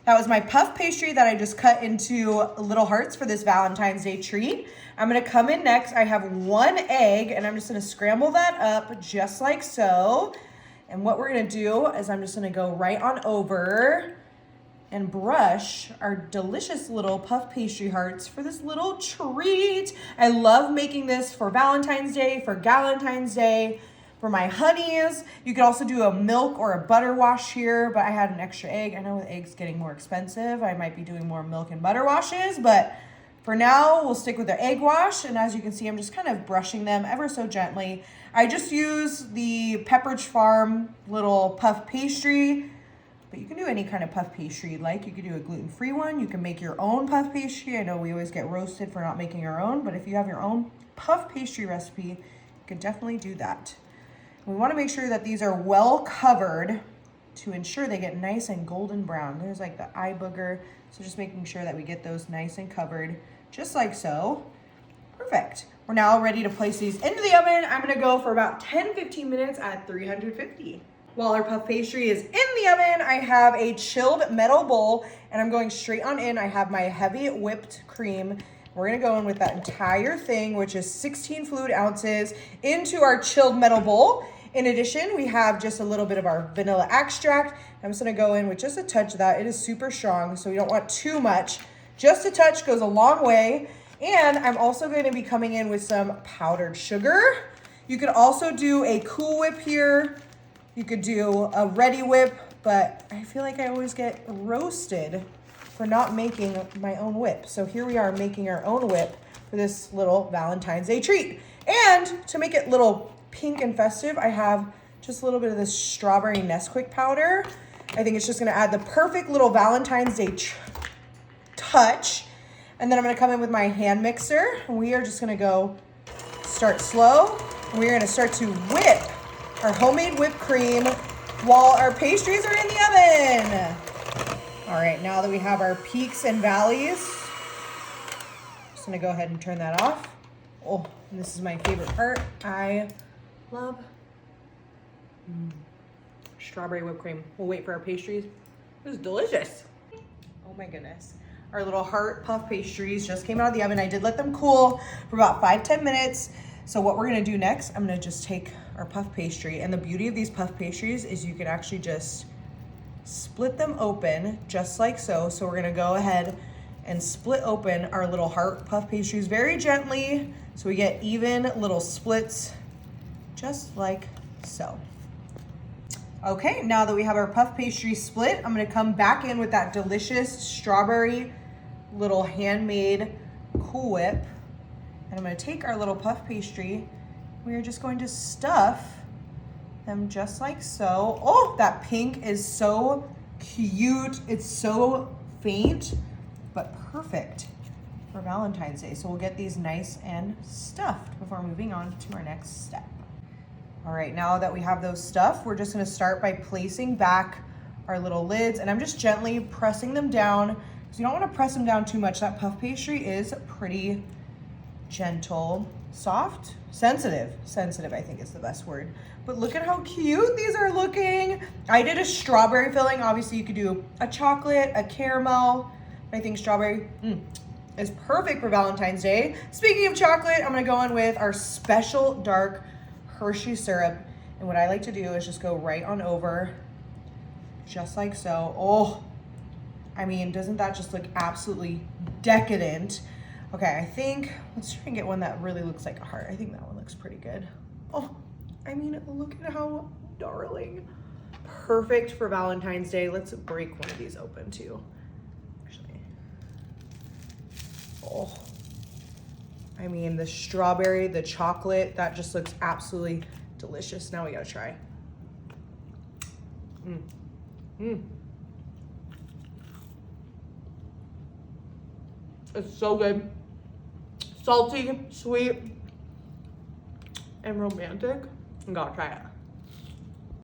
That was my puff pastry that I just cut into little hearts for this Valentine's Day treat. I'm gonna come in next. I have 1 egg and I'm just gonna scramble that up just like so. And what we're gonna do is I'm just gonna go right on over and brush our delicious little puff pastry hearts for this little treat. I love making this for Valentine's Day, for Galentine's Day, for my honeys. You could also do a milk or a butter wash here, but I had an extra egg. I know with eggs getting more expensive, I might be doing more milk and butter washes, but for now, we'll stick with the egg wash. And as you can see, I'm just kind of brushing them ever so gently. I just use the Pepperidge Farm little puff pastry, but you can do any kind of puff pastry you'd like. You could do a gluten-free one. You can make your own puff pastry. I know we always get roasted for not making our own, but if you have your own puff pastry recipe, you can definitely do that. We want to make sure that these are well covered to ensure they get nice and golden brown. There's like the eye booger. So just making sure that we get those nice and covered, just like so. Perfect. We're now ready to place these into the oven. I'm gonna go for about 10-15 minutes at 350. While our puff pastry is in the oven, I have a chilled metal bowl and I'm going straight on in. I have my heavy whipped cream. We're gonna go in with that entire thing, which is 16 fluid ounces, into our chilled metal bowl. In addition, we have just a little bit of our vanilla extract. I'm just gonna go in with just a touch of that. It is super strong, so we don't want too much. Just a touch goes a long way. And I'm also going to be coming in with some powdered sugar. You could also do a Cool Whip here. You could do a Ready Whip, but I feel like I always get roasted for not making my own whip. So here we are making our own whip for this little Valentine's Day treat. And to make it a little pink and festive, I have just a little bit of this strawberry Nesquik powder. I think it's just gonna add the perfect little Valentine's Day touch. And then I'm gonna come in with my hand mixer. And we are just gonna go start slow. And we're gonna start to whip our homemade whipped cream while our pastries are in the oven. All right, now that we have our peaks and valleys, I'm just gonna go ahead and turn that off. Oh, and this is my favorite part. I love strawberry whipped cream. We'll wait for our pastries. This is delicious. Oh my goodness. Our little heart puff pastries just came out of the oven. I did let them cool for about 5-10 minutes. So what we're gonna do next, I'm gonna just take our puff pastry, and the beauty of these puff pastries is you can actually just split them open just like so. So we're gonna go ahead and split open our little heart puff pastries very gently so we get even little splits just like so. Okay, now that we have our puff pastry split, I'm gonna come back in with that delicious strawberry little handmade Cool Whip. And I'm gonna take our little puff pastry. We are just going to stuff them just like so. Oh, that pink is so cute. It's so faint, but perfect for Valentine's Day. So we'll get these nice and stuffed before moving on to our next step. All right, now that we have those stuffed, we're just gonna start by placing back our little lids, and I'm just gently pressing them down because you don't wanna press them down too much. That puff pastry is pretty gentle, soft, sensitive I think is the best word. But look at how cute these are looking. I did a strawberry filling. Obviously you could do a chocolate, a caramel. I think strawberry is perfect for Valentine's Day. Speaking of chocolate, I'm gonna go in with our special dark Hershey syrup. And what I like to do is just go right on over, just like so. Oh, I mean, doesn't that just look absolutely decadent? Okay, I think, let's try and get one that really looks like a heart. I think that one looks pretty good. Oh, I mean, look at how darling. Perfect for Valentine's Day. Let's break one of these open too. Actually, oh, I mean, the strawberry, the chocolate, that just looks absolutely delicious. Now we gotta try. It's so good. Salty, sweet, and romantic. You gotta try it.